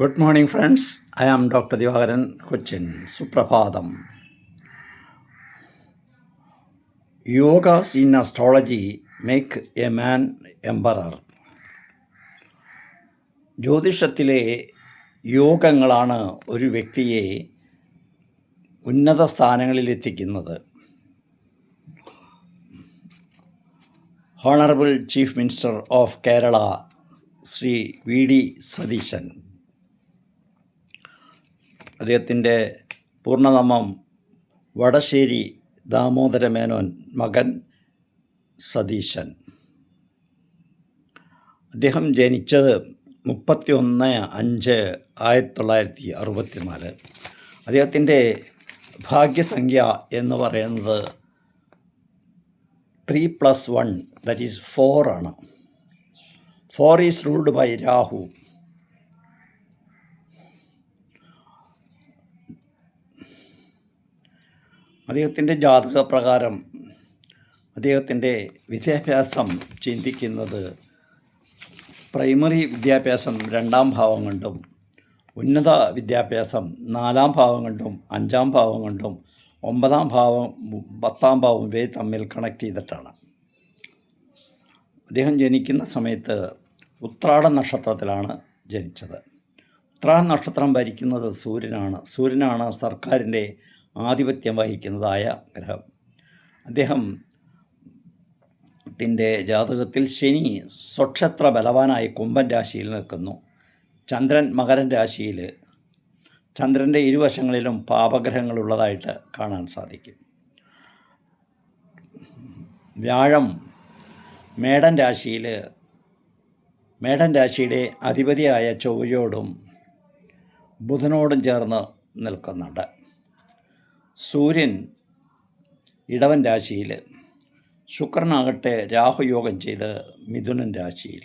Good morning, friends. I am Dr. Divakaran Cochin. Suprapadam. Yogas in astrology make a man emperor. ജ്യോതിഷത്തിലെ യോഗങ്ങളാണ് ഒരു വ്യക്തിയെ ഉന്നത സ്ഥാനങ്ങളിലെത്തിക്കുന്നത്. Honourable chief minister of Kerala Shri VD Satheesan, അദ്ദേഹത്തിൻ്റെ പൂർണ്ണനാമം വടശ്ശേരി ദാമോദര മേനോൻ, മകൻ സതീശൻ. അദ്ദേഹം ജനിച്ചത് 31/5/1964. അദ്ദേഹത്തിൻ്റെ ഭാഗ്യസംഖ്യ എന്ന് പറയുന്നത് 3+1, ദാറ്റ് ഈസ് 4 ആണ്. 4 ഈസ് റൂൾഡ് ബൈ രാഹു. അദ്ദേഹത്തിൻ്റെ ജാതകപ്രകാരം അദ്ദേഹത്തിൻ്റെ വിദ്യാഭ്യാസം ചിന്തിക്കുന്നത് പ്രൈമറി വിദ്യാഭ്യാസം 2ാം ഭാവം കൊണ്ടും ഉന്നത വിദ്യാഭ്യാസം 4ാം ഭാവം കൊണ്ടും 5ാം ഭാവം കൊണ്ടും 9ാം ഭാവം 10ാം ഭാവം ഇവയെ തമ്മിൽ കണക്ട് ചെയ്തിട്ടാണ്. അദ്ദേഹം ജനിക്കുന്ന സമയത്ത് ഉത്രാട നക്ഷത്രത്തിലാണ് ജനിച്ചത്. ഉത്രാട നക്ഷത്രം ഭരിക്കുന്നത് സൂര്യനാണ് സർക്കാരിൻ്റെ ആധിപത്യം വഹിക്കുന്നതായ ഗ്രഹം. അദ്ദേഹത്തിൻ്റെ ജാതകത്തിൽ ശനി സ്വക്ഷേത്ര ബലവാനായി കുംഭൻ രാശിയിൽ നിൽക്കുന്നു. ചന്ദ്രൻ മകരൻ രാശിയിൽ, ചന്ദ്രൻ്റെ ഇരുവശങ്ങളിലും പാപഗ്രഹങ്ങളുള്ളതായിട്ട് കാണാൻ സാധിക്കും. വ്യാഴം മേടൻ രാശിയുടെ അധിപതിയായ ചൊവ്വയോടും ബുധനോടും ചേർന്ന് നിൽക്കുന്നുണ്ട്. സൂര്യൻ ഇടവൻ രാശിയിൽ, ശുക്രനാകട്ടെ രാഹുയോഗം ചെയ്ത് മിഥുനൻ രാശിയിൽ.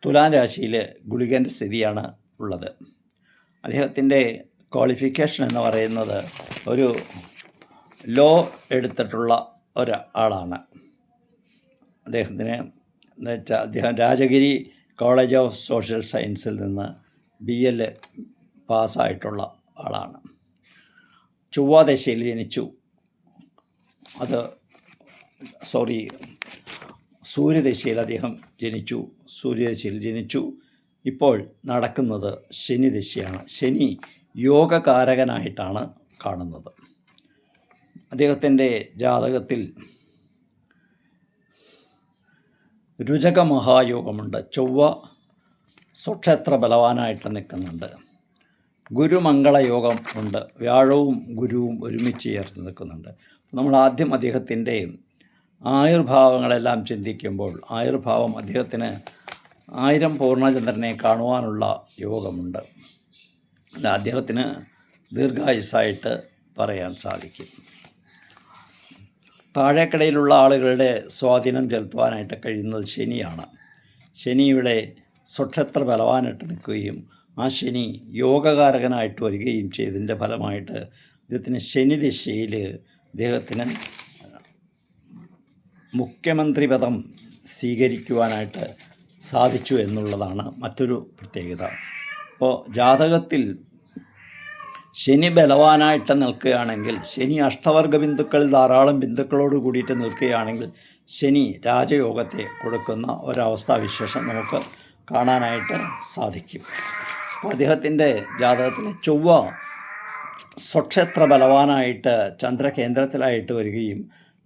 തുലാം രാശിയിൽ ഗുളികൻ്റെ സ്ഥിതിയാണ് ഉള്ളത്. അദ്ദേഹത്തിൻ്റെ ക്വാളിഫിക്കേഷൻ എന്ന് പറയുന്നത് ഒരു ലോ എടുത്തിട്ടുള്ള ഒരാളാണ്. അദ്ദേഹത്തിന് എന്ന് വെച്ചാൽ അദ്ദേഹം രാജഗിരി കോളേജ് ഓഫ് സോഷ്യൽ സയൻസിൽ നിന്ന് BL പാസ്സായിട്ടുള്ള ആളാണ്. ചൊവ്വാദശയിൽ ജനിച്ചു. സൂര്യദശയിൽ അദ്ദേഹം ജനിച്ചു. ഇപ്പോൾ നടക്കുന്നത് ശനിദശയാണ്. ശനി യോഗകാരകനായിട്ടാണ് കാണുന്നത്. അദ്ദേഹത്തിൻ്റെ ജാതകത്തിൽ രുചക മഹായോഗമുണ്ട്. ചൊവ്വ സ്വക്ഷേത്ര ബലവാനായിട്ട് നിൽക്കുന്നുണ്ട്. ഗുരുമംഗളയോഗം ഉണ്ട്. വ്യാഴവും ഗുരുവും ഒരുമിച്ച് ചേർന്ന് നിൽക്കുന്നുണ്ട്. നമ്മൾ ആദ്യം അദ്ദേഹത്തിൻ്റെ ആയുർഭാവങ്ങളെല്ലാം ചിന്തിക്കുമ്പോൾ ആയുർഭാവം അദ്ദേഹത്തിന് 1000 പൂർണ്ണചന്ദ്രനെ കാണുവാനുള്ള യോഗമുണ്ട്. അല്ല, അദ്ദേഹത്തിന് ദീർഘായുസ്സായിട്ട് പറയാൻ സാധിക്കും. താഴേക്കിടയിലുള്ള ആളുകളുടെ സ്വാധീനം ചെലുത്തുവാനായിട്ട് കഴിയുന്നത് ശനിയാണ്. ശനിയുടെ സ്വക്ഷേത്ര ബലവാനായിട്ട് നിൽക്കുകയും ആ ശനി യോഗകാരകനായിട്ട് വരികയും ചെയ്തതിൻ്റെ ഫലമായിട്ട് അദ്ദേഹത്തിന് ശനിദിശയിൽ അദ്ദേഹത്തിന് മുഖ്യമന്ത്രി പദം സ്വീകരിക്കുവാനായിട്ട് സാധിച്ചു എന്നുള്ളതാണ് മറ്റൊരു പ്രത്യേകത. അപ്പോൾ ജാതകത്തിൽ ശനി ബലവാനായിട്ട് നിൽക്കുകയാണെങ്കിൽ, ശനി അഷ്ടവർഗ ബിന്ദുക്കളിൽ ധാരാളം ബിന്ദുക്കളോട് കൂടിയിട്ട് നിൽക്കുകയാണെങ്കിൽ ശനി രാജയോഗത്തെ കൊടുക്കുന്ന ഒരവസ്ഥാവിശേഷം നമുക്ക് കാണാനായിട്ട് സാധിക്കും. അപ്പോൾ അദ്ദേഹത്തിൻ്റെ ജാതകത്തിൽ ചൊവ്വ സ്വക്ഷേത്ര ബലവാനായിട്ട് ചന്ദ്രകേന്ദ്രത്തിലായിട്ട് വരികയും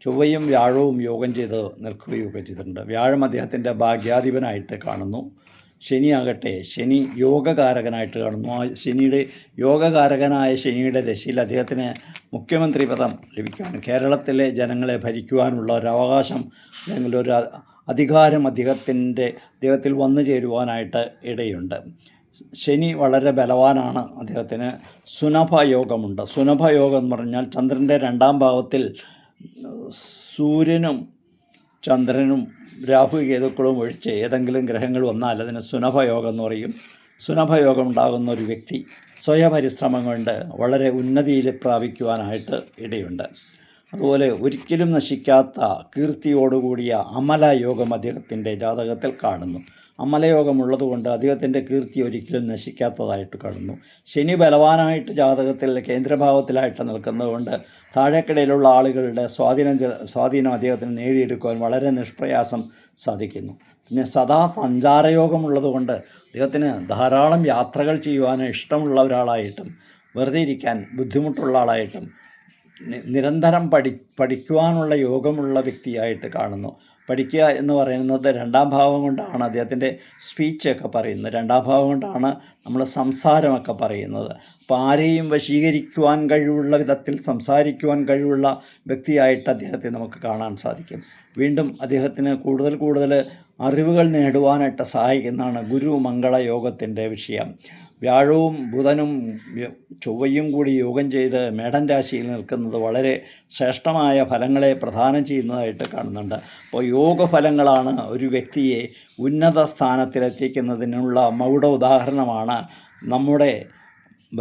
ചൊവ്വയും വ്യാഴവും യോഗം ചെയ്ത് നിൽക്കുകയൊക്കെ ചെയ്തിട്ടുണ്ട്. വ്യാഴം അദ്ദേഹത്തിൻ്റെ ഭാഗ്യാധിപനായിട്ട് കാണുന്നു. ശനിയാകട്ടെ ശനി യോഗകാരകനായിട്ട് കാണുന്നു. ആ യോഗകാരകനായ ശനിയുടെ ദശയിൽ അദ്ദേഹത്തിന് മുഖ്യമന്ത്രി പദം ലഭിക്കാൻ, കേരളത്തിലെ ജനങ്ങളെ ഭരിക്കുവാനുള്ള ഒരവകാശം അല്ലെങ്കിൽ ഒരു അധികാരം അദ്ദേഹത്തിൽ വന്നു ചേരുവാനായിട്ട് ഇടയുണ്ട്. ശനി വളരെ ബലവാനാണ്. അദ്ദേഹത്തിന് സുനഭയോഗമുണ്ട്. സുനഭയോഗം എന്ന് പറഞ്ഞാൽ ചന്ദ്രൻ്റെ 2ാം ഭാവത്തിൽ സൂര്യനും ചന്ദ്രനും രാഹു കേതുക്കളും ഒഴിച്ച് ഏതെങ്കിലും ഗ്രഹങ്ങൾ വന്നാൽ അതിന് സുനഭയോഗം എന്ന് പറയും. സുനഭയോഗം ഉണ്ടാകുന്ന ഒരു വ്യക്തി സ്വയപരിശ്രമം കൊണ്ട് വളരെ ഉന്നതിയിൽ പ്രാപിക്കുവാനായിട്ട് ഇടയുണ്ട്. അതുപോലെ ഒരിക്കലും നശിക്കാത്ത കീർത്തിയോടുകൂടിയ അമല യോഗം അദ്ദേഹത്തിൻ്റെ ജാതകത്തിൽ കാണുന്നു. അമലയോഗമുള്ളതുകൊണ്ട് അദ്ദേഹത്തിൻ്റെ കീർത്തി ഒരിക്കലും നശിക്കാത്തതായിട്ട് കാണുന്നു. ശനി ബലവാനായിട്ട് ജാതകത്തിൽ കേന്ദ്രഭാവത്തിലായിട്ട് നിൽക്കുന്നതുകൊണ്ട് താഴേക്കിടയിലുള്ള ആളുകളുടെ സ്വാധീനം അദ്ദേഹത്തിന് നേടിയെടുക്കുവാൻ വളരെ നിഷ്പ്രയാസം സാധിക്കുന്നു. പിന്നെ സദാ സഞ്ചാരയോഗമുള്ളതുകൊണ്ട് അദ്ദേഹത്തിന് ധാരാളം യാത്രകൾ ചെയ്യുവാൻ ഇഷ്ടമുള്ള ഒരാളായിട്ടും വെറുതെ ഇരിക്കാൻ ബുദ്ധിമുട്ടുള്ള ആളായിട്ടും നിരന്തരം പഠിക്കുവാനുള്ള യോഗമുള്ള വ്യക്തിയായിട്ട് കാണുന്നു. പഠിക്കുക എന്ന് പറയുന്നത് രണ്ടാം ഭാവം കൊണ്ടാണ് അദ്ദേഹത്തിൻ്റെ സ്പീച്ചൊക്കെ പറയുന്നത്, രണ്ടാം ഭാവം കൊണ്ടാണ് നമ്മൾ സംസാരമൊക്കെ പറയുന്നത്. അപ്പോൾ ആരെയും വശീകരിക്കുവാൻ കഴിവുള്ള വിധത്തിൽ സംസാരിക്കുവാൻ കഴിവുള്ള വ്യക്തിയായിട്ട് അദ്ദേഹത്തെ നമുക്ക് കാണാൻ സാധിക്കും. വീണ്ടും അദ്ദേഹത്തിന് കൂടുതൽ അറിവുകൾ നേടുവാനായിട്ട് സഹായിക്കുന്നതാണ് ഗുരു മംഗള യോഗത്തിൻ്റെ വിഷയം. വ്യാഴവും ബുധനും ചൊവ്വയും കൂടി യോഗം ചെയ്ത് മേടൻ രാശിയിൽ നിൽക്കുന്നത് വളരെ ശ്രേഷ്ഠമായ ഫലങ്ങളെ പ്രദാനം ചെയ്യുന്നതായിട്ട് കാണുന്നുണ്ട്. അപ്പോൾ യോഗഫലങ്ങളാണ് ഒരു വ്യക്തിയെ ഉന്നത സ്ഥാനത്തിലെത്തിക്കുന്നതിനുള്ള മൗഢ ഉദാഹരണമാണ് നമ്മുടെ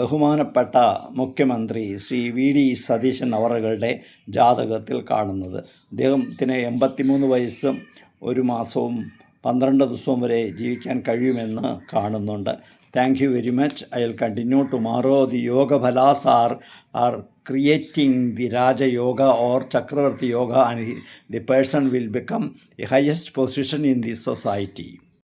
ബഹുമാനപ്പെട്ട മുഖ്യമന്ത്രി ശ്രീ വി ഡി സതീശൻ അവറുകളുടെ ജാതകത്തിൽ കാണുന്നത്. അദ്ദേഹത്തിന് 83 വയസ്സും 1 മാസവും 12 ദിവസവും വരെ ജീവിക്കാൻ കഴിയുമെന്ന് കാണുന്നുണ്ട്. Thank you very much. I will continue tomorrow. The Yoga Bhalas are creating the Raja Yoga or Chakravarti Yoga, and the person will become the highest position in the society.